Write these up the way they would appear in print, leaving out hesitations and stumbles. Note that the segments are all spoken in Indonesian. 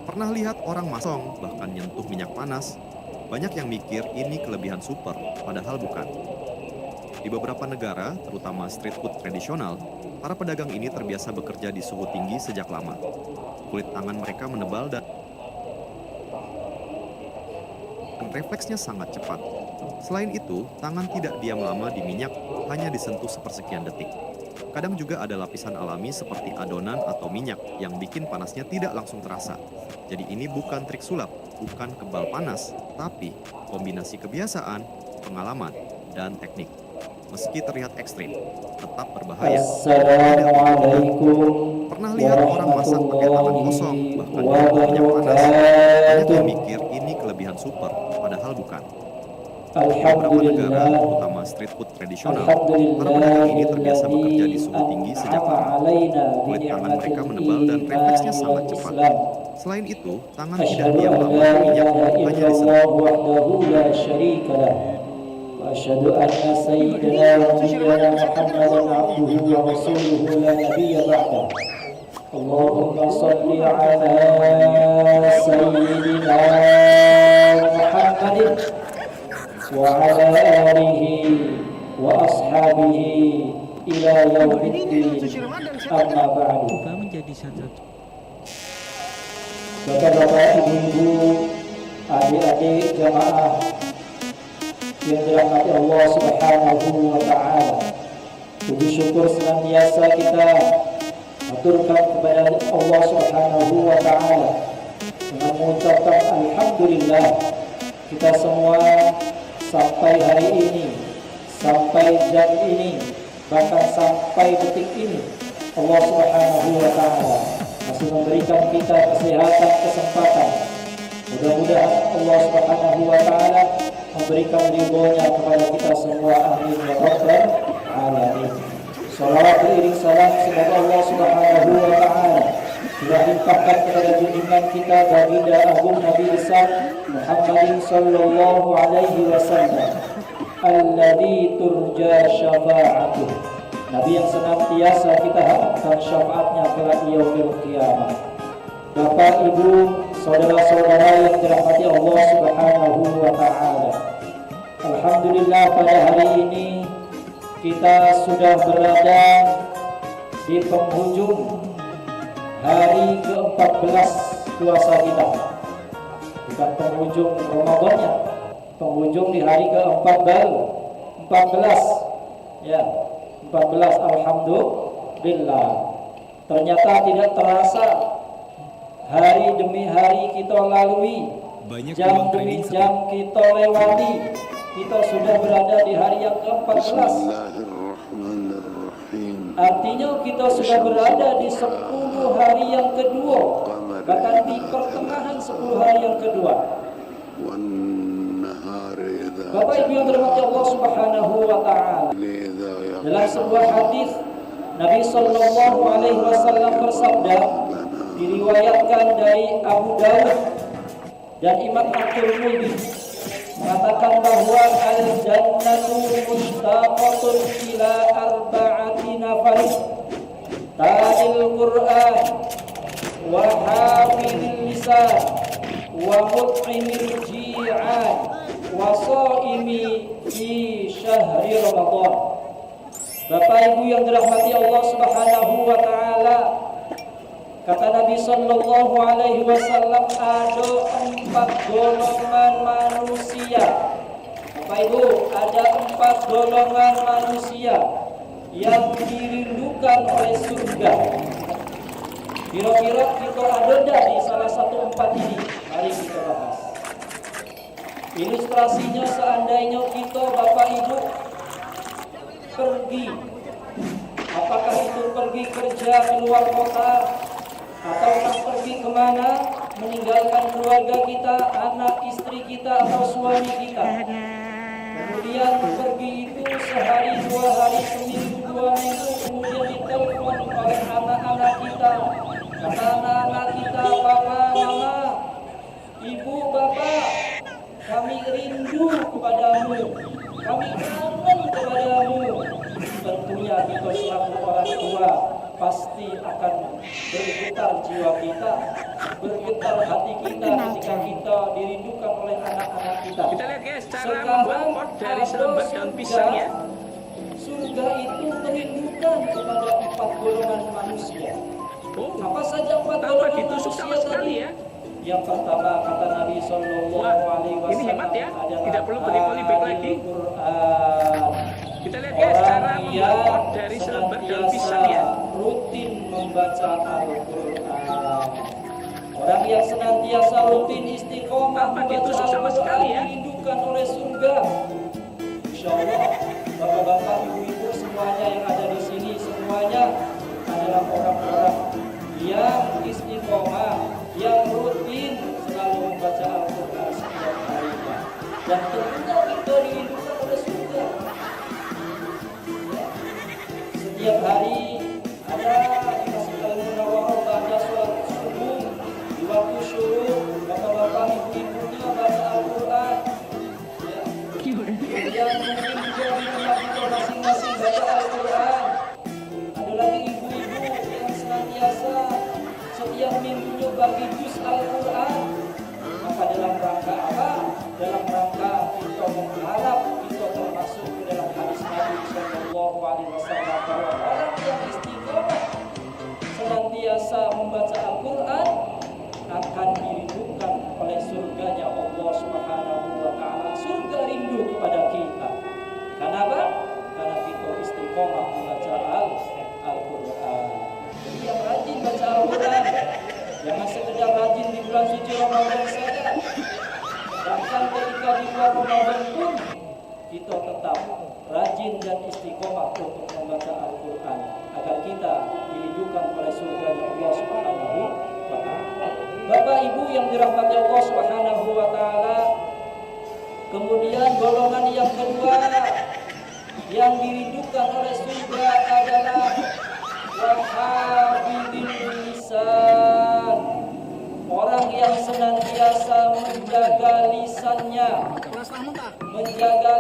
Pernah lihat orang masong bahkan nyentuh minyak panas? Banyak yang mikir ini kelebihan super, padahal bukan. Di beberapa negara, terutama street food tradisional, para pedagang ini terbiasa bekerja di suhu tinggi sejak lama. Kulit tangan mereka menebal dan refleksnya sangat cepat. Selain itu, tangan tidak diam lama di minyak, hanya disentuh sepersekian detik. Kadang juga ada lapisan alami seperti adonan atau minyak yang bikin panasnya tidak langsung terasa. Jadi ini bukan trik sulap, bukan kebal panas, tapi kombinasi kebiasaan, pengalaman, dan teknik. Meski terlihat ekstrim, tetap berbahaya. Assalamualaikum Pernah lihat orang masak pakai tangan kosong, bahkan nyentuh minyak panas? Banyak yang mikir ini kelebihan super, padahal bukan. Di beberapa negara, terutama street food tradisional, para pedagang ini terbiasa bekerja di suhu tinggi sejak lama. Kulit tangan mereka menebal dan refleksnya sangat cepat. Selain itu, tangan tidak diam lama di minyak, hanya disentuh. وأشهد أن سيدنا ونبينا محمدا عبده ورسوله لا نبي بعده اللهم صل على سيدنا محمد وعلى آله وأصحابه إلى يوم الدين أما بعد. Bapak-bapak, ibu-ibu, adik-adik jamaah yang dirahmati Allah Subhanahu wa Ta'ala, puji syukur senantiasa kita aturkan kepada Allah Subhanahu wa Ta'ala dengan mengucapkan alhamdulillah. Kita semua sampai hari ini, sampai jam ini, bahkan sampai detik ini, Allah Subhanahu wa Ta'ala masih memberikan kita kesehatan, kesempatan. Mudah-mudahan Allah Subhanahu wa Ta'ala memberikan ridhonya kepada kita semua, amin ya rabbal alamin. Salawat beriring salam semoga Allah Subhanahu wa Ta'ala telah limpahkan kepada junjungan kita baginda agung Nabi besar Muhammadin sallallahu alaihi wasallam, alladzi turja syafa'atuh, Nabi yang senantiasa kita harapkan syafaatnya kelak di yaumil qiyamah. Bapak, Ibu, saudara-saudara yang dirahmati Allah Subhanahu wa Ta'ala, alhamdulillah pada hari ini kita sudah berada di penghujung hari ke-14 puasa kita. Bukan penghujung Ramadannya, penghujung di hari ke-14. Ya, 14, alhamdulillah. Ternyata tidak terasa, hari demi hari kita lalui, jam demi jam kita lewati, kita sudah berada di hari yang ke-14. Artinya kita sudah berada di 10 hari yang kedua, bahkan di pertengahan 10 hari yang kedua. Bapak Ibu yang dirahmati Allah Subhanahu wa Ta'ala, dalam sebuah hadis Nabi sallallahu alaihi wasallam bersabda, diriwayatkan dari Abu Dawud dan Imam At-Tirmidzi, mengatakan bahwa al-jannatu mushtaqatun ila arba'ati nafarin, talil Qur'an wa hafidil lisan wa mut'imil ji'an wa shaimi fi syahri Ramadan. Bapak Ibu yang dirahmati Allah Subhanahu wa Ta'ala, kata Nabi sallallahu alaihi wasallam, ada 4 golongan manusia. Bapak Ibu, ada 4 golongan manusia yang dirindukan oleh surga. Kira-kira kita ada di salah satu 4 ini? Mari kita bahas. Ilustrasinya, seandainya kita Bapak Ibu pergi, apakah itu pergi kerja keluar kota, atau pergi kemana, meninggalkan keluarga kita, anak istri kita atau suami kita, kemudian pergi itu sehari, 2 hari, seminggu, 2 minggu, kemudian ditelepon oleh anak-anak kita. Kata anak-anak kita, Papa, Mama, Ibu, Bapak, kami rindu kepadamu, kami kangen kepadamu. Tentunya kita selaku orang tua pasti akan bergetar jiwa kita, bergetar hati kita ketika kita dirindukan oleh anak-anak kita. Kita lihat guys, cara membuat pot dari selembar daun pisang ya. Surga itu merindukan kepada 4 golongan manusia. Oh, Apa saja 4 tanpa golongan ditusuk manusia sama sekali tadi? ya. Yang pertama kata Nabi Sallallahu Wah, Alaihi ini Wasallam hemat ya. adalah Tidak perlu beli polybag lagi. Al-Quran. Kita lihat guys, cara Orang membuat pot yang dari selembar daun pisang ya. senantiasa rutin membaca Al-Quran. Orang yang senantiasa rutin istiqomah Tanpa membaca ditusuk sama sekali Al-Quran ya. dirindukan oleh surga. Insya Allah, bapak-bapak, ibu-ibu semuanya yang ada di sini semuanya adalah orang-orang yang istiqomah, yang rutin selalu membaca Al-Quran setiap harinya. Dan tentunya kita dirindukan oleh surga. Setiap hari ada di Masjidil Munawwarah baca sholat subuh, di waktu syuruk bapak-bapak ibu-ibunya baca Al-Quran. Ya. Kemudian mungkin juga di rumah kita masing-masing baca Al-Quran. Ada lagi ibu-ibu yang senantiasa setiap minggunya bagi juz Al-Quran. Maka dalam rangka apa? Dalam rangka kita mengharap kita termasuk ke dalam hadis Nabi Sallallahu Alaihi Wasallam bahwa orang yang istiqomah senantiasa membaca Al-Quran akan dirindukan oleh surganya Allah Subhanahu wa Ta'ala. Surga rindu kepada kita. Kenapa? Karena kita istiqomah membaca Al-Quran. Jadi yang rajin baca Al-Quran, jangan sekedar rajin di bulan suci Ramadan saja. Bahkan ketika di luar Ramadan pun kita tetap rajin dan istiqomah untuk membaca Al-Quran agar kita dirindukan oleh surganya Allah Subhanahu wa Ta'ala. Bapak Ibu yang dirahmati Allah Subhanahu wa Ta'ala, kemudian golongan yang kedua yang dirindukan oleh surga adalah wahafidil lisan, orang yang senantiasa menjaga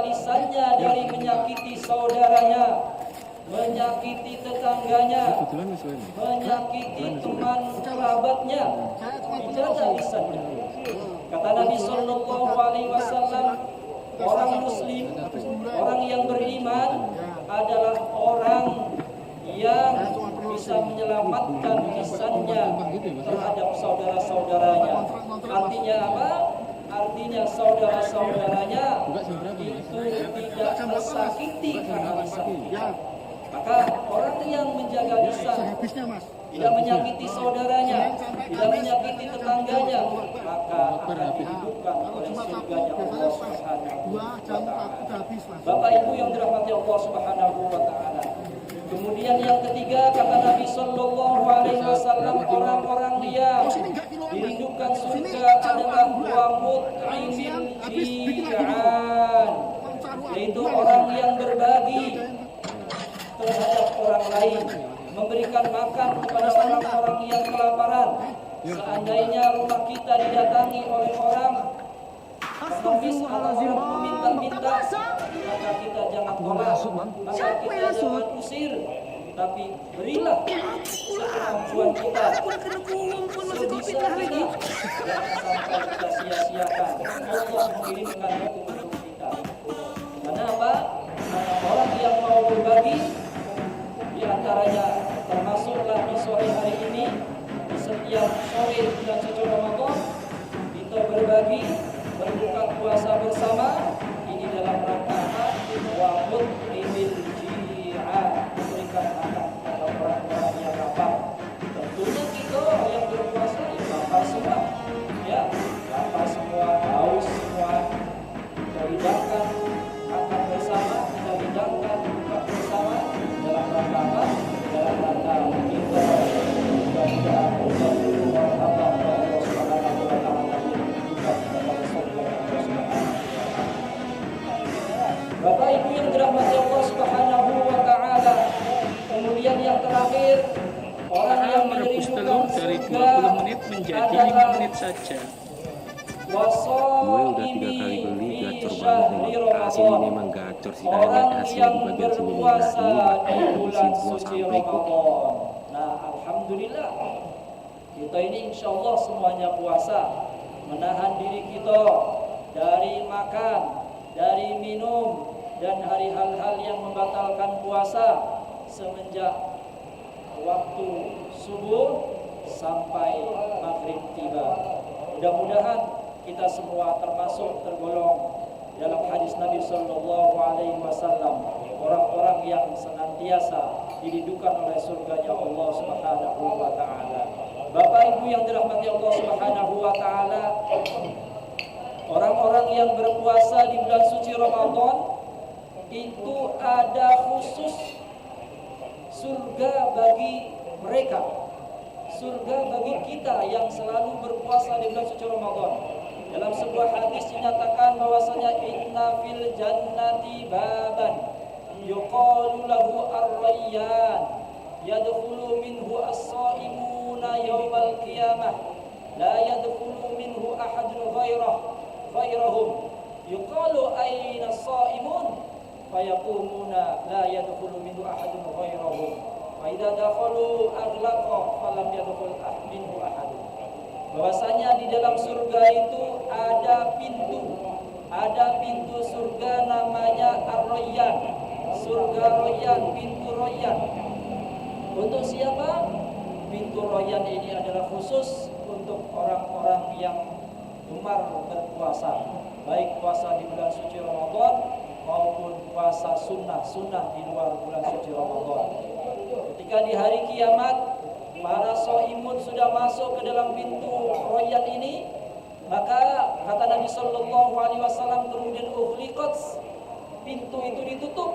lisannya dari menyakiti saudaranya, menyakiti tetangganya, menyakiti teman kerabatnya. Dijaga lisannya. Kata Nabi Sallallahu Alaihi Wasallam, orang Muslim, orang yang beriman adalah orang yang bisa menyelamatkan lisannya terhadap saudara-saudaranya. Artinya apa? Artinya saudara-saudaranya itu tidak tersakiti karena lisannya. Maka orang yang menjaga lisan, tidak menyakiti saudaranya, tidak menyakiti tetangganya, maka akan dihidupkan oleh surganya Allah Subhanahu wa Ta'ala. Bapak Ibu yang dirahmati Allah Subhanahu wa Ta'ala. Kemudian yang ketiga kata Nabi Sallallahu Alaihi Wasallam, orang-orang yang dirindukan surga adalah wamut'imil ji'an, yaitu orang yang berbagi terhadap orang lain, memberikan makan kepada orang-orang yang kelaparan. Seandainya rumah kita didatangi oleh orang pengemis atau orang meminta-minta, maka kita jangan tolak, maka kita jangan usir, tapi berilah sekemampuan kita, sebisa kita, jangan sampai kita sia-siakan. Allah mengirimkan hukum untuk kita. Karena apa? Karena orang yang mau berbagi, di antaranya termasuklah di sore hari ini, di setiap sore bulan suci Ramadan, kita berbagi, berbuka puasa bersama. Ini dalam rangka wa'ud ibil ji'an, memberikan makan kepada orang-orang yang lapar. Tentunya kita yang berpuasa ya lapar semua, ya lapar semua, haus semua. Kita hidangkan makan bersama, kita hidangkan buka bersama dalam rangka apa? Dalam rangka kita ibadah Allah Subhanahu wa Ta'ala dirindukan kepada surga Allah Subhanahu wa Ta'ala. Bapak Ibu yang dirahmati Allah Subhanahu wa Ta'ala. Kemudian yang terakhir, orang yang merebus merindukan telur dari surga 20 menit menjadi 5 menit saja. Gue udah 3 kali beli gacor banget nih. Asli ini memang gacor sih, kayaknya hasilnya di bagian sini nih. Nah, ini bakal isi 2 sampai kok. Nah, alhamdulillah Kita ini insya Allah semuanya puasa, menahan diri kita dari makan, dari minum, dan dari hal-hal yang membatalkan puasa semenjak waktu subuh sampai maghrib tiba. Mudah-mudahan kita semua tergolong dalam hadis Nabi Sallallahu Alaihi Wasallam, orang-orang yang senantiasa diridupkan oleh surganya Allah Subhanahu Wa Taala. Bapak Ibu yang dirahmati Allah Subhanahu Wa Taala, orang-orang yang berpuasa di bulan suci Ramadan itu ada khusus surga bagi mereka, surga bagi kita yang selalu berpuasa di bulan suci Ramadan. Dalam sebuah hadis dinyatakan bahwasanya inna fil jannati baban yuqalu lahu ar-rayyan yadkhulu minhu as-shaimuna yaumal qiyamah la yadkhulu minhu ahadun ghairahum yuqalu ayna as-shaimun fayaqumuna la yadkhulu minhu ahadun ghairahum wa idza dakhalu aghlaqa falam yadkhul minhu ahadun. Bahwasanya di dalam surga itu ada pintu surga namanya Ar-Rayyan, surga Rayyan, pintu Rayyan. Untuk siapa? Pintu Rayyan ini adalah khusus untuk orang-orang yang gemar berpuasa, baik puasa di bulan suci Ramadan maupun puasa sunnah di luar bulan suci Ramadan. Ketika di hari kiamat para shaimun sudah masuk ke dalam pintu Rayyan ini, maka kata Nabi Sallallahu Alaihi Wasallam kemudian ughliqat, pintu itu ditutup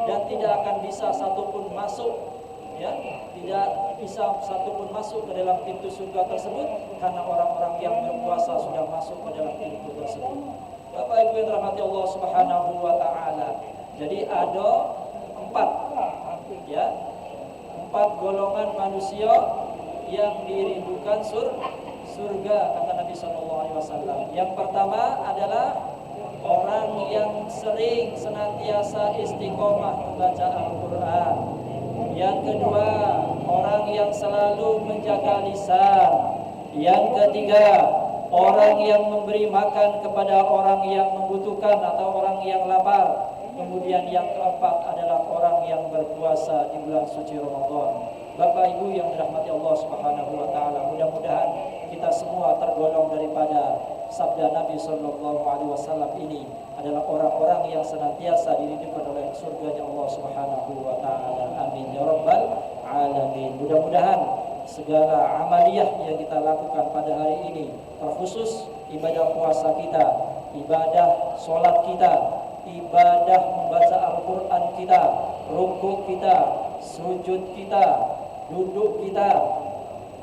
dan tidak akan bisa satupun masuk, ya, tidak bisa satupun masuk ke dalam pintu surga tersebut karena orang-orang yang berpuasa sudah masuk ke dalam pintu tersebut. Bapak Ibu yang dirahmati Allah Subhanahu Wa Taala, jadi ada empat golongan manusia yang dirindukan surga kata Nabi Sallallahu Alaihi Wasallam. Yang pertama adalah orang yang sering senantiasa istiqomah membaca Al-Quran. Yang kedua, orang yang selalu menjaga lisan. Yang ketiga, orang yang memberi makan kepada orang yang membutuhkan atau orang yang lapar. Kemudian yang keempat adalah orang yang berpuasa di bulan suci Ramadan. Bapak Ibu yang dirahmati Allah Subhanahu Wa Taala, mudah-mudahan kita semua tergolong daripada sabda Nabi Sallallahu Alaihi Wasallam ini adalah orang-orang yang senantiasa diridupkan oleh surganya Allah Subhanahu Wa Taala. Amin ya Rabbal Alamin. Mudah-mudahan segala amaliyah yang kita lakukan pada hari ini, terkhusus ibadah puasa kita, ibadah sholat kita, ibadah membaca Al-Quran kita, rukuk kita, sujud kita, duduk kita,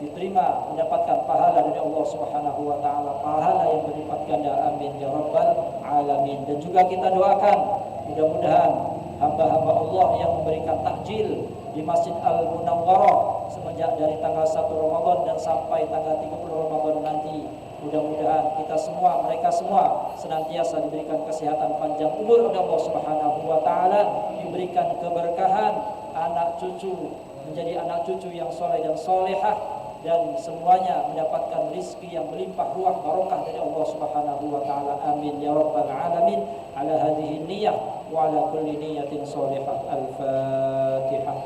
diterima mendapatkan pahala dari Allah Subhanahu Wa Taala, pahala yang berlipat ganda. Amin ya Rabbal Alamin. Dan juga kita doakan mudah-mudahan hamba-hamba Allah yang memberikan takjil di Masjid Al-Munawwarah semenjak dari tanggal 1 Ramadan dan sampai tanggal 30 Ramadan nanti, mudah-mudahan kita semua, mereka semua senantiasa diberikan kesehatan panjang umur oleh Allah Subhanahu Wa Taala, diberikan keberkahan, anak cucu menjadi anak cucu yang soleh dan solehah, dan semuanya mendapatkan rizki yang melimpah ruah barokah dari Allah Subhanahu Wa Taala. Amin ya Rabbal Alamin. Ala hadhihi niyyah wa ala kulli niyyatin solehah. Al-Fatihah.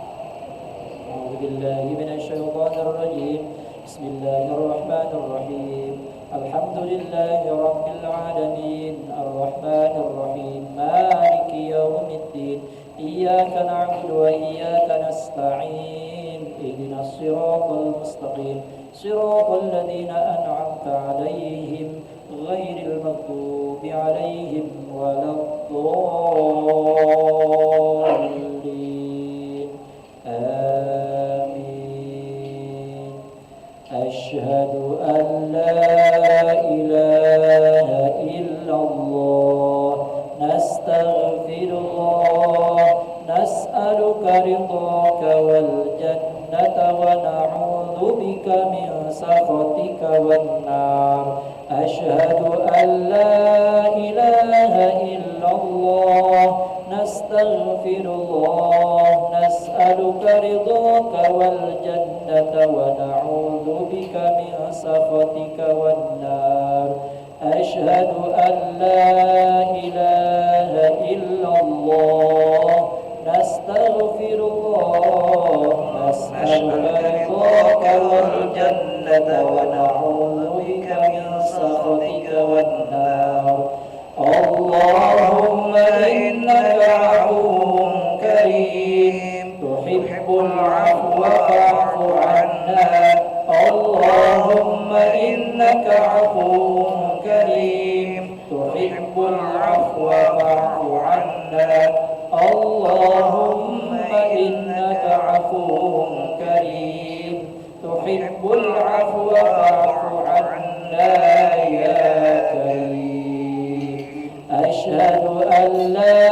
A'udzu billahi minasy syaithanir rajim. Bismillahirrahmanirrahim. Alhamdulillahi rabbil alamin. Arrahmanir rahim. Maliki yaumiddin. Iyyaka na'budu wa iyyaka nasta'in. Ihdinas siratal mustaqim. Siratal ladzina an'amta 'alaihim ghairil maghdubi 'alaihim waladdallin. Amin. Asyhadu an la ilaha illallah. Nastaghfirullah. Nas'aluka ridhaka wal jannata wa na'udzu bika min sakhatika wan nar. Asyhadu an la ilaha illallah. Nastaghfirullah. Nas'aluka ridhaka wal jannata wa na'udzu بك من سخطك والنار أشهد أن لا إله إلا الله نستغفر الله نسألك رضاك والجنة ونعوذ بك من سخطك والنار اللهم إنك عفو كريم تحب العفو فاعف عنا اللهم إنك عفو كريم تحب العفو فاعف عنا اللهم إنك عفو كريم تحب العفو فاعف عنا يا كريم أشهد أن لا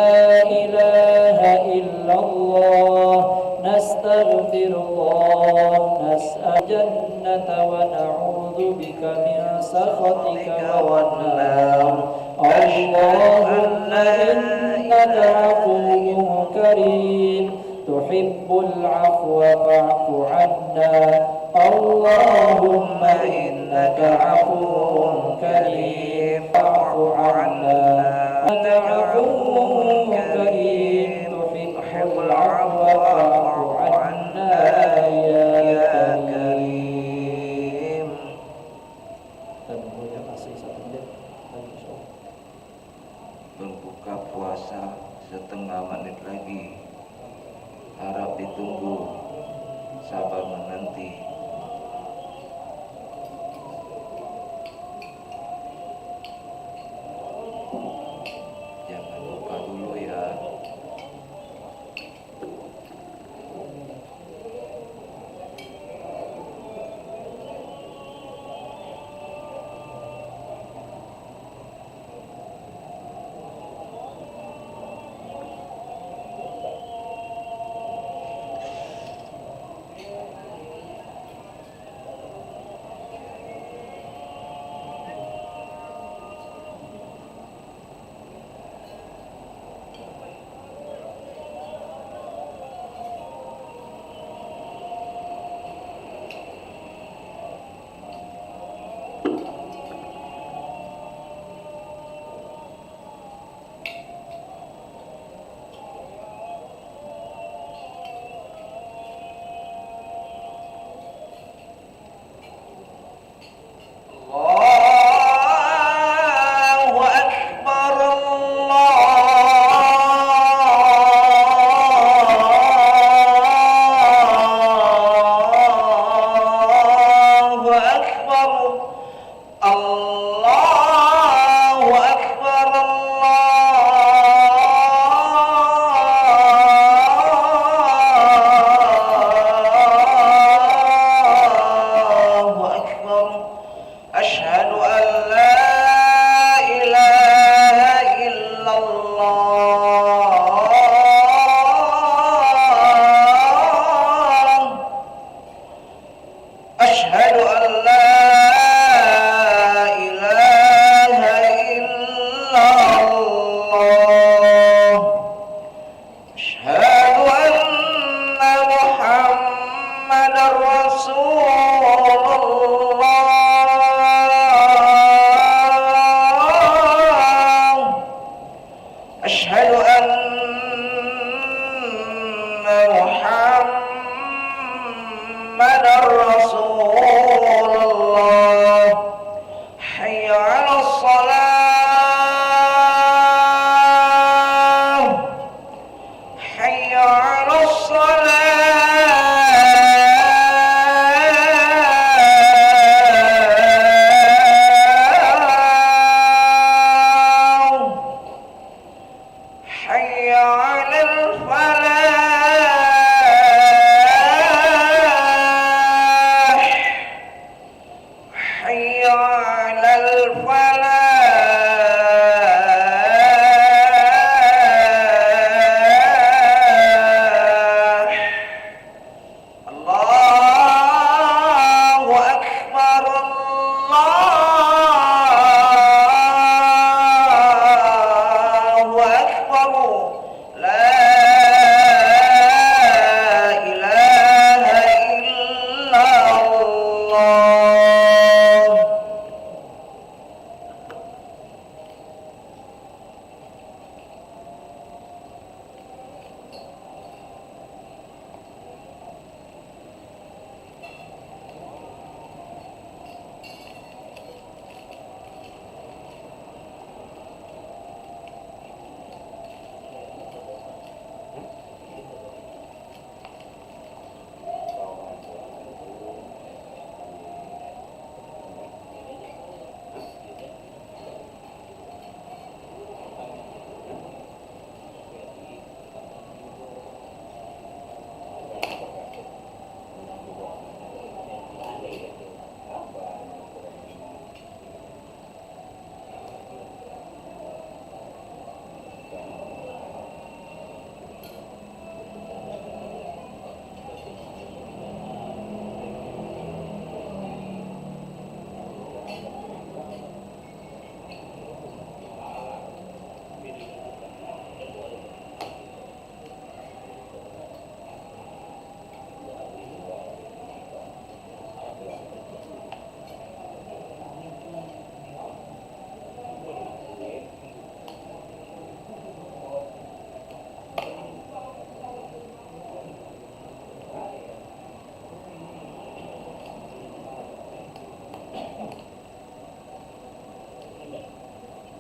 إله إلا الله نستغفر الله نسأل الجنة ونعوذ بك من سخطك والنار اللهم إنك عفو كريم تحب العفو فاعف عنا اللهم إنك عفو كريم فاعف عنا أنت عفو كريم تحب العفو فاعف عنا يا كريم. Berbuka puasa setengah menit lagi, harap ditunggu, sabar menanti. Jangan lupa dulu ya.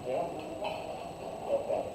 Ya. Oke.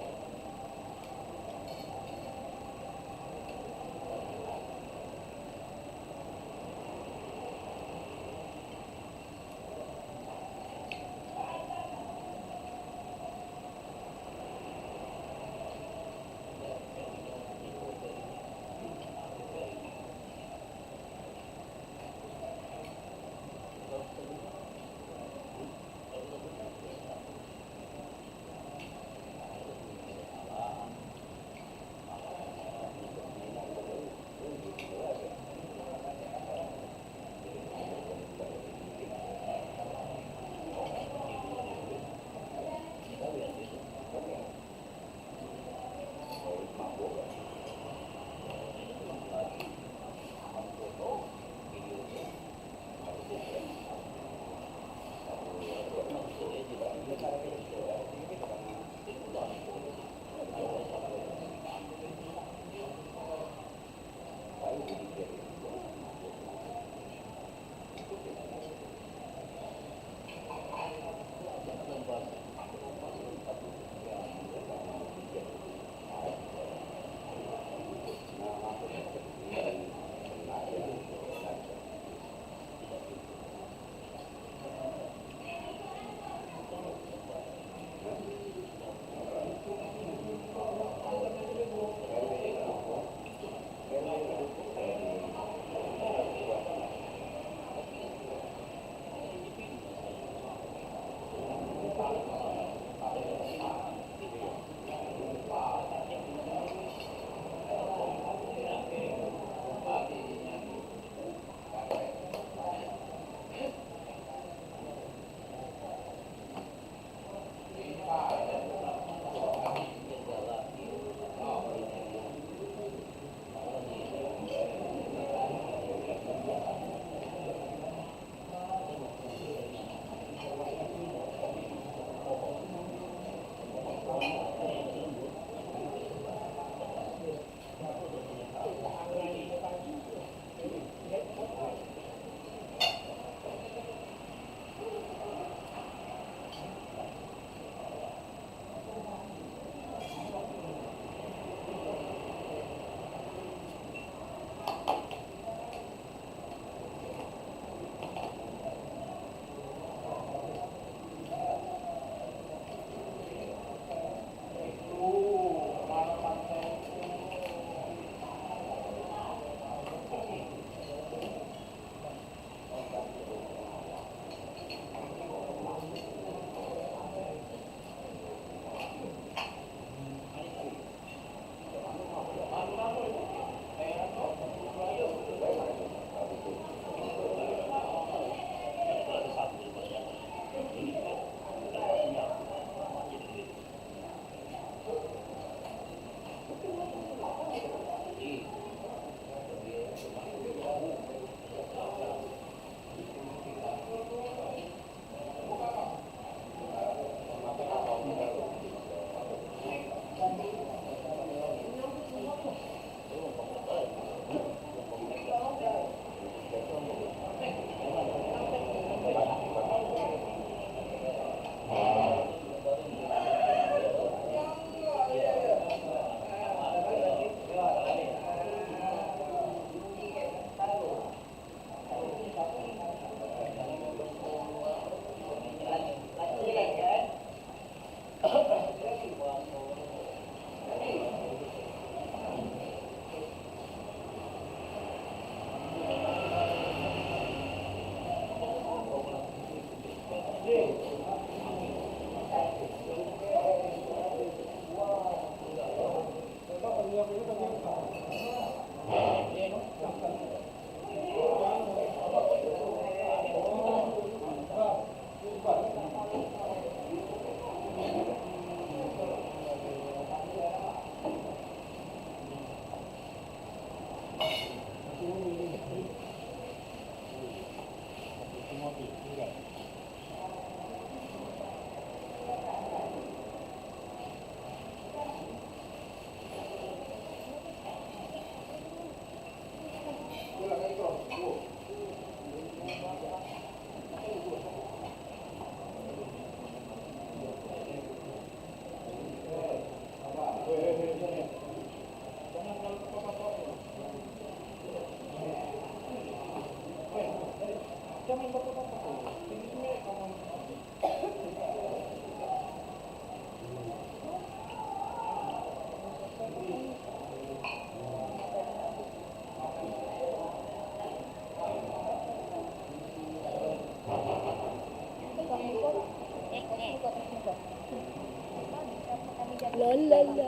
Tidak ini kok,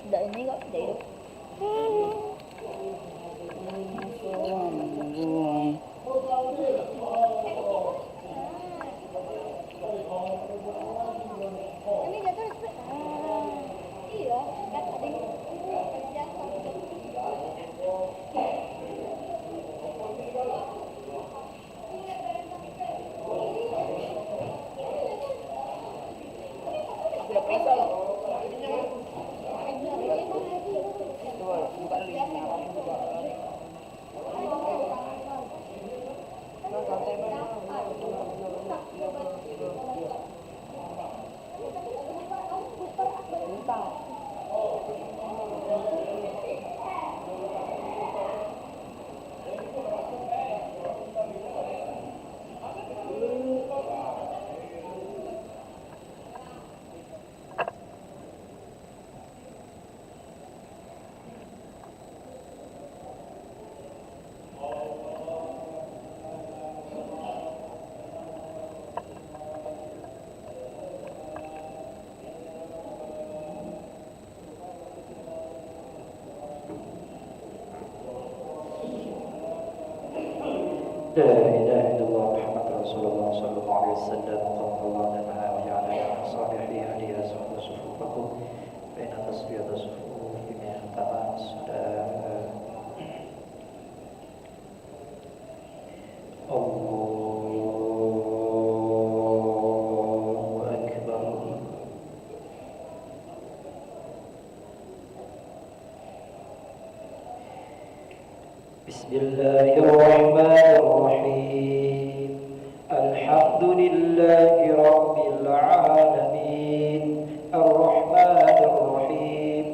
tidak hidup. Ini jatuh iya, kan ada yang لا إله إلا الله محمد رسول الله صلى الله عليه وسلم قال الله لنا وجعلنا من صالحي هدي أسود صفوفكم بين تصفية صفوف من تمام السلام الله أكبر بسم الله الرحمن الرحيم الحمد لله رب العالمين الرحمن الرحيم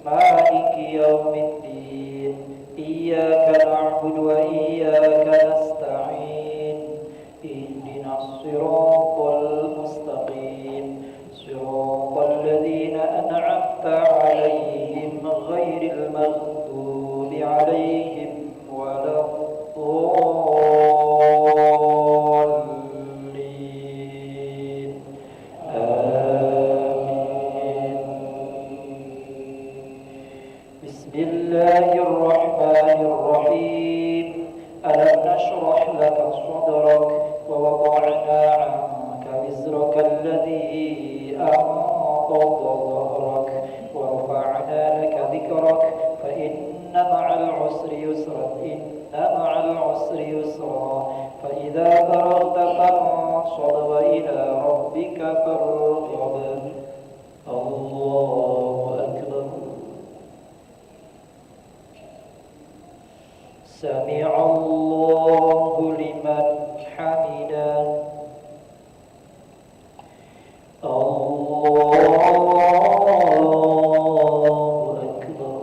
مالك يوم الدين إياك نعبد وإياك نستعين اهدنا الصراط المستقيم صراط الذين أنعمت عليهم غير المغضوب عليهم ولا الضالين آمين بسم الله الرحمن الرحيم ألم نشرح لك صدرك ووضعنا عنك وزرك الذي أنقض ظهرك ورفعنا لك ذكرك فإن مع العسر يسرا إن مع العسر يسرا فإذا فرغت فانصب وإلى ربك فارغب الله أكبر سمع الله لمن حمده الله أكبر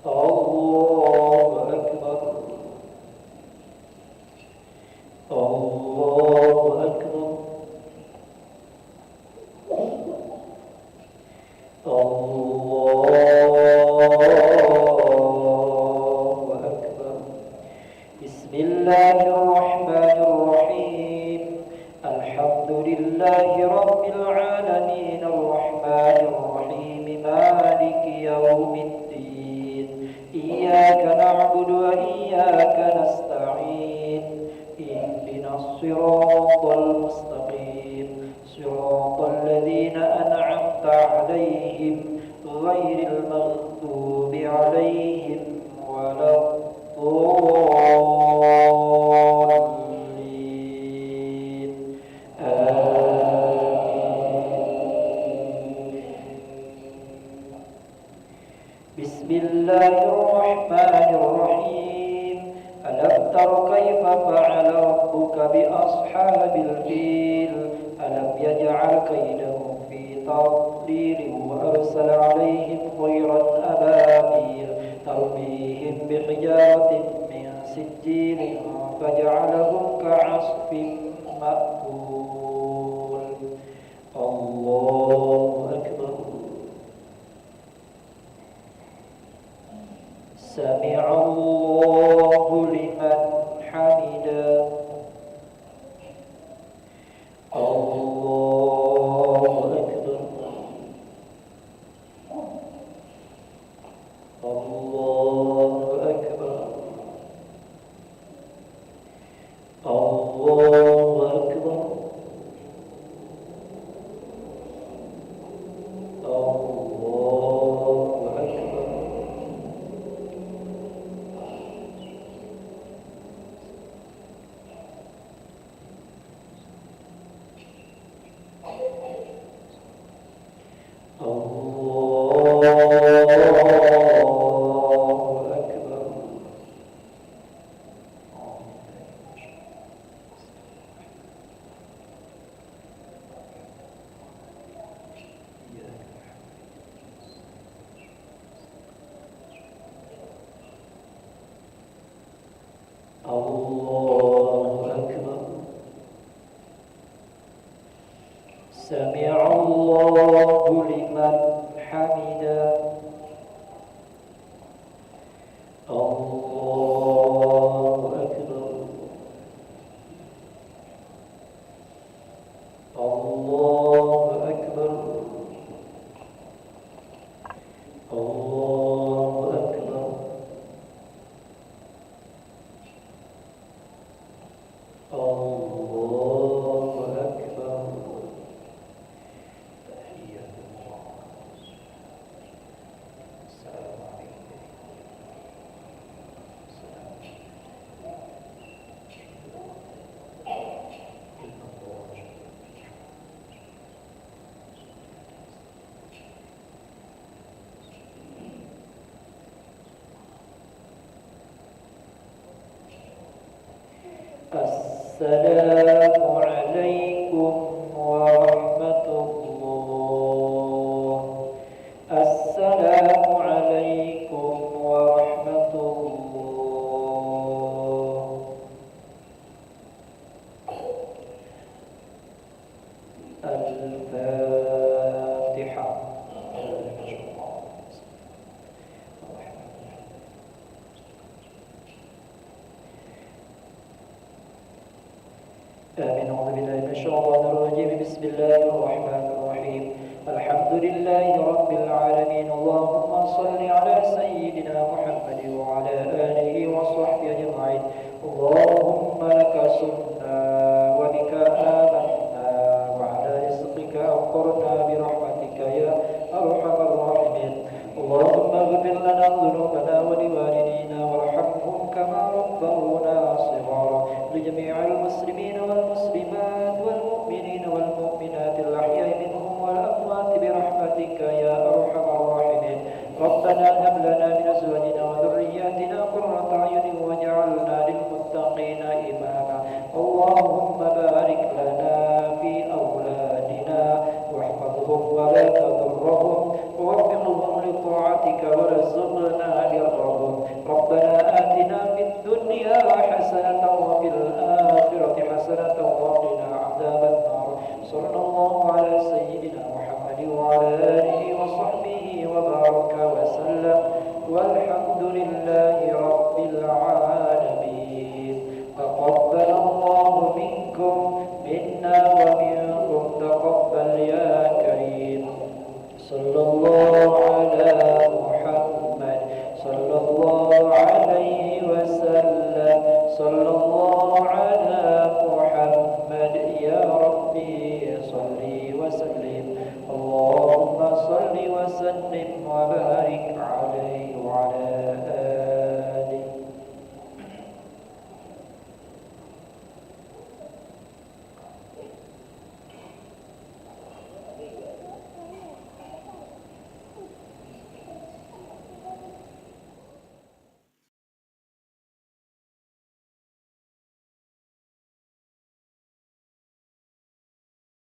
الله أكبر الله أكبر الله أكبر بسم الله الرحمن الرحيم الحمد لله رب العالمين الرحمن الرحيم مالك يوم الدين إياك نعبد وإياك نستعين اهدنا الصراط المستقيم صراط الذين أنعمت عليهم غير المغضوب عليهم ولا الضالين بسم الله الرحمن الرحيم ألم تر كيف فعل ربك بأصحاب الفيل ألم يجعل كيدهم في تضليل وأرسل عليهم طيرا أبابيل ترميهم بحجارة من سجيل فجعلهم كعصف مأكول الله أكبر سمع الله لمن حمده الله Allahu Akbar. Allahu Akbar. Sami'allahu liman hamidah. Allahu Akbar. Allahu Akbar. Allahu Akbar. Allahu Akbar. Tahiyatullah. Assalamualaikum. Assalamu alaikum warahmatullah. Assalamu alaikum warahmatullah. Al-Fatihah. آمين. أعوذ بالله من الشيطان الرجيم. بسم الله الرحمن الرحيم. الحمد لله رب العالمين. اللهم صل على سيدنا محمد وعلى آله وصحبه أجمعين. اللهم لك صرنا وبك آمنا وعلى رزقك أفطرنا برحمتك يا أرحم الراحمين. اللهم اغفر لنا ذنوبنا ولوالدينا وارحمهم كما ربونا صغارا. لجميع المسلمين والمسلمات والمؤمنين والمؤمنات الأحياء منهم والأموات برحمتك يا أرحم الراحمين. ربنا هب لنا من أزواجنا وذرياتنا قرة أعين واجعلنا للمتقين إماما. اللهم بارك لنا في أولادنا واحفظهم ولا تضرهم ووفقهم لطاعتك وارزقنا برهم. ربنا آتنا في الدنيا حسنة وفي الآخرة حسنة وقنا عذاب النار. صلى الله على سيدنا محمد وعلى آله وصحبه وبارك وسلم والحمد لله رب العالمين. تقبل الله منكم منا ومن